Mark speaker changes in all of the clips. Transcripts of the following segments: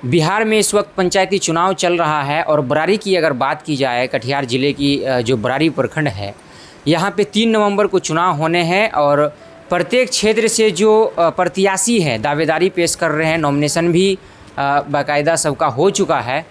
Speaker 1: बिहार में इस वक्त पंचायती चुनाव चल रहा है और बरारी की अगर बात की जाए, कटिहार ज़िले की जो बरारी प्रखंड है, यहाँ पे 3 नवंबर को चुनाव होने हैं और प्रत्येक क्षेत्र से जो प्रत्याशी हैं दावेदारी पेश कर रहे हैं। नॉमिनेशन भी बाकायदा सबका हो चुका है।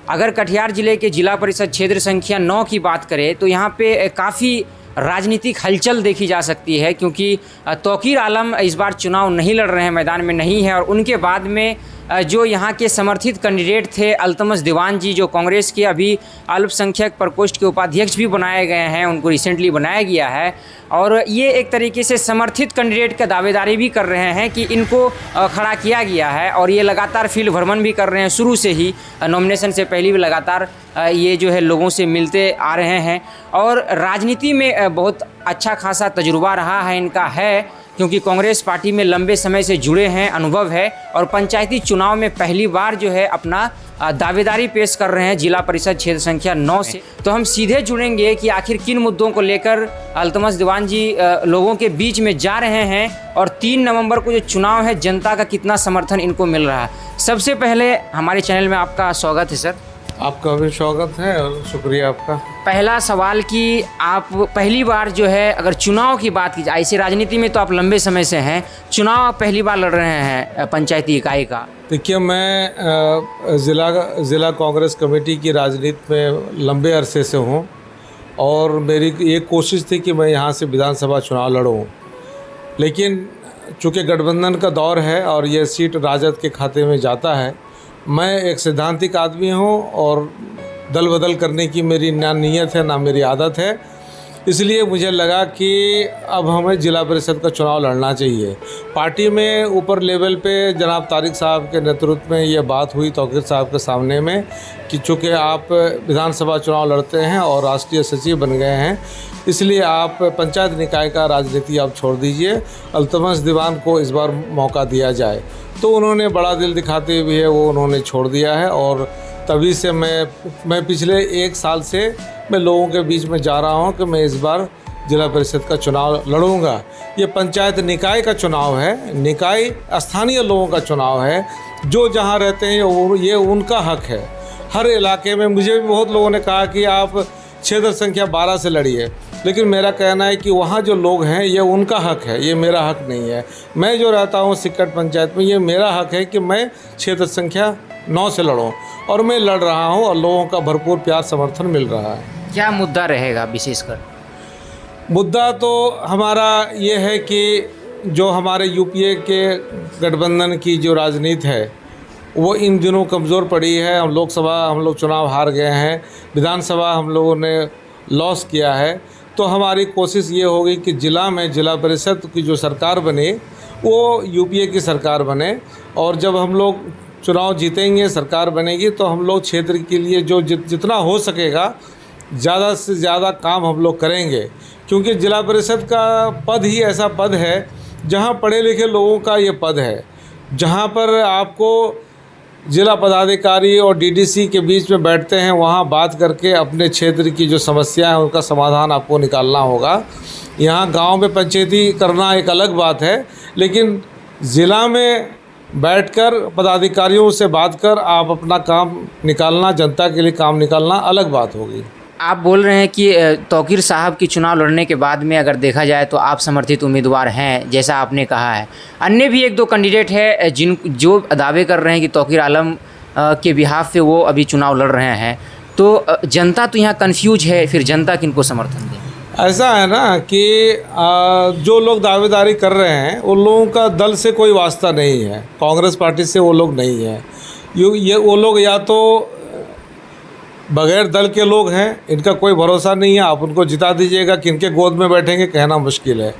Speaker 1: अगर कटिहार ज़िले के जिला परिषद क्षेत्र संख्या 9 की बात करें तो यहाँ पे काफ़ी राजनीतिक हलचल देखी जा सकती है, क्योंकि तौकीर आलम इस बार चुनाव नहीं लड़ रहे हैं, मैदान में नहीं है। और उनके बाद में जो यहाँ के समर्थित कैंडिडेट थे अल्तमश दीवान जी, जो कांग्रेस के अभी अल्पसंख्यक प्रकोष्ठ के उपाध्यक्ष भी बनाए गए हैं, उनको रिसेंटली बनाया गया है। और ये एक तरीके से समर्थित कैंडिडेट का दावेदारी भी कर रहे हैं कि इनको खड़ा किया गया है। और ये लगातार फील्ड भ्रमण भी कर रहे हैं, शुरू से ही नॉमिनेशन से पहले भी लगातार ये जो है लोगों से मिलते आ रहे हैं। और राजनीति में बहुत अच्छा खासा तजुर्बा रहा है इनका क्योंकि कांग्रेस पार्टी में लंबे समय से जुड़े हैं, अनुभव है। और पंचायती चुनाव में पहली बार जो है अपना दावेदारी पेश कर रहे हैं जिला परिषद क्षेत्र संख्या 9 से। तो हम सीधे जुड़ेंगे कि आखिर किन मुद्दों को लेकर अल्तमश दीवान जी लोगों के बीच में जा रहे हैं और 3 नवंबर को जो चुनाव है जनता का कितना समर्थन इनको मिल रहा है। सबसे पहले हमारे चैनल में आपका स्वागत है सर।
Speaker 2: आपका भी स्वागत है और शुक्रिया आपका।
Speaker 1: पहला सवाल कि आप पहली बार जो है अगर चुनाव की बात की जाए, ऐसे राजनीति में तो आप लंबे समय से हैं, चुनाव आप पहली बार लड़ रहे हैं पंचायती इकाई का।
Speaker 2: देखिए, मैं ज़िला कांग्रेस कमेटी की राजनीति में लंबे अरसे से हूँ और मेरी ये कोशिश थी कि मैं यहाँ से विधानसभा चुनाव लड़ूँ, लेकिन चूँकि गठबंधन का दौर है और ये सीट राजद के खाते में जाता है। मैं एक सैद्धांतिक आदमी हूँ और दल बदल करने की मेरी ना नीयत है ना मेरी आदत है, इसलिए मुझे लगा कि अब हमें जिला परिषद का चुनाव लड़ना चाहिए। पार्टी में ऊपर लेवल पे जनाब तारिक साहब के नेतृत्व में ये बात हुई तौकीर साहब के सामने में कि चूँकि आप विधानसभा चुनाव लड़ते हैं और राष्ट्रीय सचिव बन गए हैं, इसलिए आप पंचायत निकाय का राजनीति आप छोड़ दीजिए, अल्तमश दीवान को इस बार मौका दिया जाए। तो उन्होंने बड़ा दिल दिखाते हुए वो उन्होंने छोड़ दिया है और तभी से मैं पिछले 1 साल से मैं लोगों के बीच में जा रहा हूं कि मैं इस बार जिला परिषद का चुनाव लड़ूंगा। ये पंचायत निकाय का चुनाव है, निकाय स्थानीय लोगों का चुनाव है, जो जहां रहते हैं ये उनका हक है। हर इलाके में मुझे भी बहुत लोगों ने कहा कि आप क्षेत्र संख्या 12 से लड़िए, लेकिन मेरा कहना है कि वहाँ जो लोग हैं ये उनका हक है, ये मेरा हक नहीं है। मैं जो रहता हूँ सिक्कट पंचायत में, ये मेरा हक है कि मैं क्षेत्र संख्या 9 से लड़ूँ और मैं लड़ रहा हूँ और लोगों का भरपूर प्यार समर्थन मिल रहा है।
Speaker 1: क्या मुद्दा रहेगा विशेषकर?
Speaker 2: मुद्दा तो हमारा ये है कि जो हमारे यूपीए के गठबंधन की जो राजनीति है वो इन दिनों कमज़ोर पड़ी है। हम लोग चुनाव हार गए हैं, विधानसभा हम लोगों ने लॉस किया है। तो हमारी कोशिश ये होगी कि जिला में जिला परिषद की जो सरकार बने वो यूपीए की सरकार बने, और जब हम लोग चुनाव जीतेंगे, सरकार बनेगी, तो हम लोग क्षेत्र के लिए जो जितना हो सकेगा ज़्यादा से ज़्यादा काम हम लोग करेंगे, क्योंकि जिला परिषद का पद ही ऐसा पद है जहां पढ़े लिखे लोगों का ये पद है, जहां पर आपको जिला पदाधिकारी और डीडीसी के बीच में बैठते हैं, वहां बात करके अपने क्षेत्र की जो समस्या है उनका समाधान आपको निकालना होगा। यहाँ गांव में पंचायती करना एक अलग बात है, लेकिन ज़िला में बैठकर पदाधिकारियों से बात कर आप अपना काम निकालना, जनता के लिए काम निकालना अलग बात होगी।
Speaker 1: आप बोल रहे हैं कि तौकीर साहब की चुनाव लड़ने के बाद में अगर देखा जाए तो आप समर्थित उम्मीदवार हैं, जैसा आपने कहा है। अन्य भी 1-2 कैंडिडेट है जो दावे कर रहे हैं कि तौकीर आलम के बिहाफ पे वो अभी चुनाव लड़ रहे हैं। तो जनता तो यहाँ कन्फ्यूज है, फिर जनता किनको समर्थन दे?
Speaker 2: ऐसा है ना कि जो लोग दावेदारी कर रहे हैं उन लोगों का दल से कोई वास्ता नहीं है, कांग्रेस पार्टी से वो लोग नहीं हैं। वो लोग या तो बगैर दल के लोग हैं, इनका कोई भरोसा नहीं है। आप उनको जिता दीजिएगा, किनके गोद में बैठेंगे कहना मुश्किल है।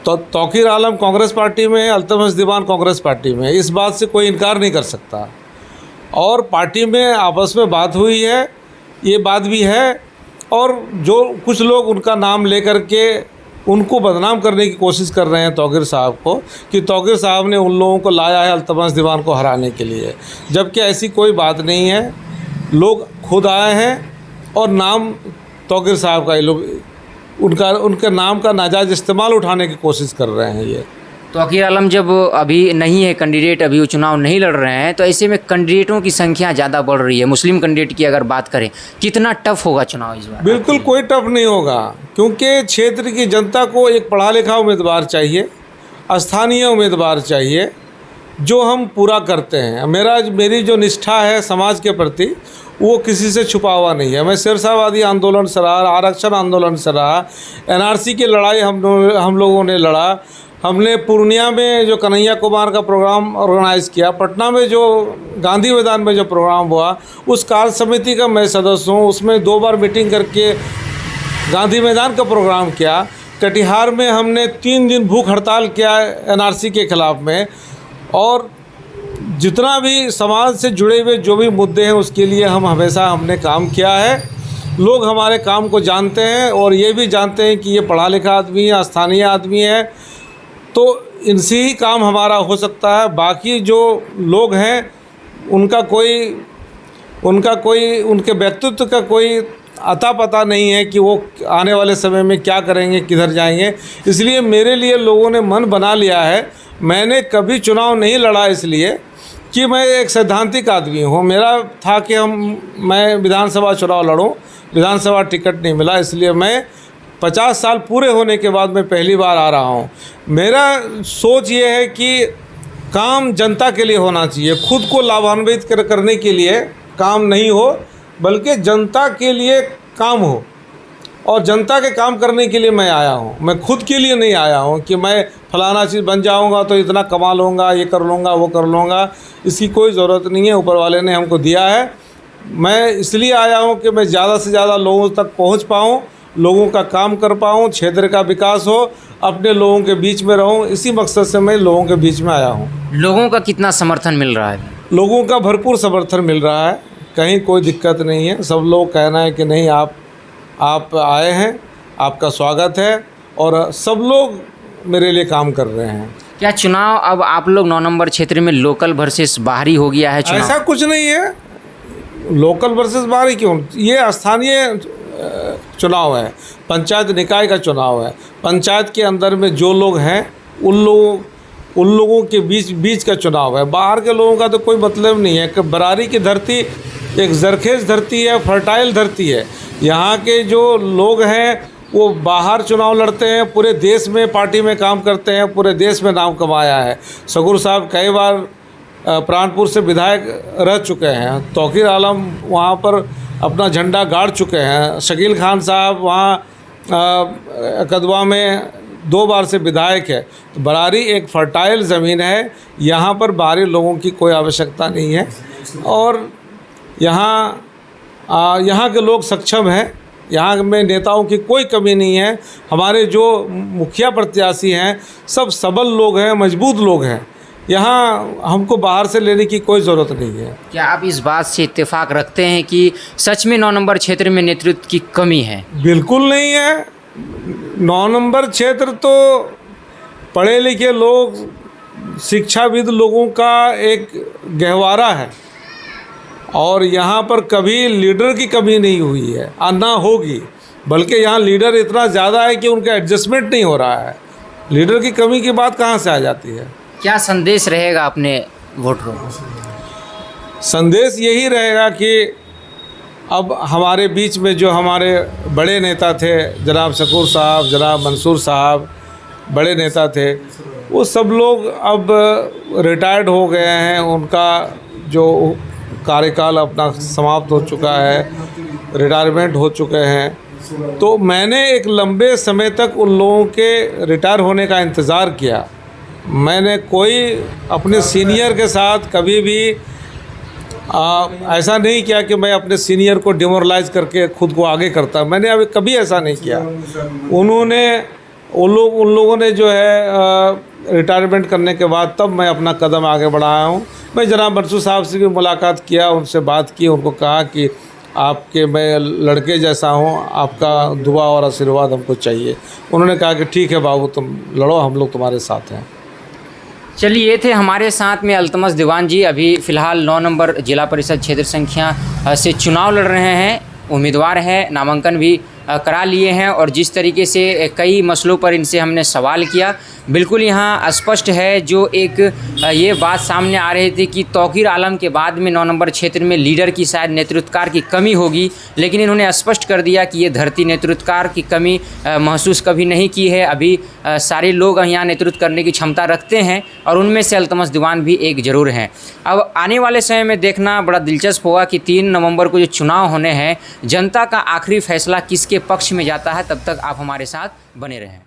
Speaker 2: तो तौकीर आलम कांग्रेस पार्टी में है, अल्तमश दीवान कांग्रेस पार्टी में है, इस बात से कोई इनकार नहीं कर सकता। और पार्टी में आपस में बात हुई है, ये बात भी है। और जो कुछ लोग उनका नाम लेकर के उनको बदनाम करने की कोशिश कर रहे हैं तौकीर साहब को, कि तौकीर साहब ने उन लोगों को लाया है अल्तमश दीवान को हराने के लिए, जबकि ऐसी कोई बात नहीं है। लोग खुद आए हैं और नाम तौकीर साहब का ये लोग उनका नाम का नाजायज़ इस्तेमाल उठाने की कोशिश कर रहे हैं ये।
Speaker 1: तौकीर आलम जब अभी नहीं है कैंडिडेट, अभी वो चुनाव नहीं लड़ रहे हैं, तो ऐसे में कैंडिडेटों की संख्या ज़्यादा बढ़ रही है। मुस्लिम कैंडिडेट की अगर बात करें, कितना टफ होगा चुनाव इस बार?
Speaker 2: बिल्कुल कोई टफ नहीं होगा, क्योंकि क्षेत्र की जनता को एक पढ़ा लिखा उम्मीदवार चाहिए, स्थानीय उम्मीदवार चाहिए, जो हम पूरा करते हैं। मेरी जो निष्ठा है समाज के प्रति, वो किसी से छुपा हुआ नहीं है। मैं सिरसावादी आंदोलन से रहा, आरक्षण आंदोलन से रहा, एनआरसी की लड़ाई हम लोगों ने लड़ा। हमने पूर्णिया में जो कन्हैया कुमार का प्रोग्राम ऑर्गेनाइज़ किया, पटना में जो गांधी मैदान में जो प्रोग्राम हुआ, उस कार्य समिति का मैं सदस्य हूँ। उसमें 2 बार मीटिंग करके गांधी मैदान का प्रोग्राम किया। कटिहार में हमने 3 दिन भूख हड़ताल किया एनआरसी के ख़िलाफ़ में। और जितना भी समाज से जुड़े हुए जो भी मुद्दे हैं, उसके लिए हमने काम किया है। लोग हमारे काम को जानते हैं और ये भी जानते हैं कि ये पढ़ा लिखा आदमी है, स्थानीय आदमी है, तो इनसे ही काम हमारा हो सकता है। बाकी जो लोग हैं उनका कोई उनके व्यक्तित्व का कोई अता पता नहीं है कि वो आने वाले समय में क्या करेंगे, किधर जाएंगे। इसलिए मेरे लिए लोगों ने मन बना लिया है। मैंने कभी चुनाव नहीं लड़ा इसलिए कि मैं एक सैद्धांतिक आदमी हूँ। मेरा था कि मैं विधानसभा चुनाव लड़ूँ, विधानसभा टिकट नहीं मिला, इसलिए मैं 50 साल पूरे होने के बाद मैं पहली बार आ रहा हूँ। मेरा सोच ये है कि काम जनता के लिए होना चाहिए, खुद को लाभान्वित करने के लिए काम नहीं हो, बल्कि जनता के लिए काम हो। और जनता के काम करने के लिए मैं आया हूँ। मैं खुद के लिए नहीं आया हूँ कि मैं फलाना चीज़ बन जाऊँगा तो इतना कमा लूँगा, ये कर लूँगा, वो कर लूँगा। इसकी कोई ज़रूरत नहीं है, ऊपर वाले ने हमको दिया है। मैं इसलिए आया हूँ कि मैं ज़्यादा से ज़्यादा लोगों तक पहुँच पाऊँ, लोगों का काम कर पाऊँ, क्षेत्र का विकास हो, अपने लोगों के बीच में रहूँ। इसी मकसद से मैं लोगों के बीच में आया हूँ।
Speaker 1: लोगों का कितना समर्थन मिल रहा है?
Speaker 2: लोगों का भरपूर समर्थन मिल रहा है, कहीं कोई दिक्कत नहीं है। सब लोग कहना है कि नहीं, आप आए हैं, आपका स्वागत है, और सब लोग मेरे लिए काम कर रहे हैं।
Speaker 1: क्या चुनाव अब आप लोग 9 नंबर क्षेत्र में लोकल वर्सेस बाहरी हो गया है चुनाव?
Speaker 2: ऐसा कुछ नहीं है, लोकल वर्सेस बाहरी क्यों? ये स्थानीय चुनाव है, पंचायत निकाय का चुनाव है। पंचायत के अंदर में जो लोग हैं उन लोगों के बीच का चुनाव है। बाहर के लोगों का तो कोई मतलब नहीं है। कि बरारी की धरती एक जरखेज़ धरती है, फर्टाइल धरती है। यहाँ के जो लोग हैं वो बाहर चुनाव लड़ते हैं, पूरे देश में पार्टी में काम करते हैं, पूरे देश में नाम कमाया है। सगुर साहब कई बार प्राणपुर से विधायक रह चुके हैं, तौकीर आलम वहाँ पर अपना झंडा गाड़ चुके हैं, शकील खान साहब वहाँ कदवा में 2 बार से विधायक है। तो बरारी एक फर्टाइल ज़मीन है, यहाँ पर बाहरी लोगों की कोई आवश्यकता नहीं है। और यहाँ के लोग सक्षम हैं, यहाँ में नेताओं की कोई कमी नहीं है। हमारे जो मुखिया प्रत्याशी हैं सब सबल लोग हैं, मजबूत लोग हैं। यहाँ हमको बाहर से लेने की कोई ज़रूरत नहीं है।
Speaker 1: क्या आप इस बात से इत्तेफाक रखते हैं कि सच में 9 नंबर क्षेत्र में नेतृत्व की कमी है?
Speaker 2: बिल्कुल नहीं है। 9 नंबर क्षेत्र तो पढ़े लिखे लोग, शिक्षाविद लोगों का एक गहवारा है, और यहाँ पर कभी लीडर की कमी नहीं हुई है और ना होगी। बल्कि यहाँ लीडर इतना ज़्यादा है कि उनका एडजस्टमेंट नहीं हो रहा है। लीडर की कमी की बात कहाँ से आ जाती है?
Speaker 1: क्या संदेश रहेगा अपने वोटरों को?
Speaker 2: संदेश यही रहेगा कि अब हमारे बीच में जो हमारे बड़े नेता थे, जनाब शकूर साहब, जनाब मंसूर साहब, बड़े नेता थे, वो सब लोग अब रिटायर्ड हो गए हैं। उनका जो कार्यकाल अपना समाप्त हो चुका है, रिटायरमेंट हो चुके हैं। तो मैंने एक लंबे समय तक उन लोगों के रिटायर होने का इंतज़ार किया। मैंने कोई अपने सीनियर के साथ कभी भी ऐसा नहीं किया कि मैं अपने सीनियर को डिमोरलाइज करके खुद को आगे करता। मैंने अभी कभी ऐसा नहीं किया। उन लोगों ने जो है रिटायरमेंट करने के बाद तब मैं अपना कदम आगे बढ़ाया हूँ। मैं जनाब मंसूर साहब से भी मुलाकात किया, उनसे बात की, उनको कहा कि आपके मैं लड़के जैसा हूँ, आपका दुआ और आशीर्वाद हमको चाहिए। उन्होंने कहा कि ठीक है बाबू, तुम लड़ो, हम लोग तुम्हारे साथ हैं।
Speaker 1: चलिए, ये थे हमारे साथ में अल्तमस दीवान जी। अभी फ़िलहाल 9 नंबर जिला परिषद क्षेत्र संख्या से चुनाव लड़ रहे हैं, उम्मीदवार हैं, नामांकन भी करा लिए हैं और जिस तरीके से कई मसलों पर इनसे हमने सवाल किया, बिल्कुल यहाँ स्पष्ट है जो एक ये बात सामने आ रही थी कि तौकीर आलम के बाद में 9 नंबर क्षेत्र में लीडर की शायद नेतृत्वकार की कमी होगी, लेकिन इन्होंने स्पष्ट कर दिया कि ये धरती नेतृत्वकार की कमी महसूस कभी नहीं की है। अभी सारे लोग यहाँ नेतृत्व करने की क्षमता रखते हैं और उनमें से अल्तमश दीवान भी एक ज़रूर हैं। अब आने वाले समय में देखना बड़ा दिलचस्प होगा कि 3 नवंबर को जो चुनाव होने हैं, जनता का आखिरी फैसला किसके पक्ष में जाता है। तब तक आप हमारे साथ बने रहें।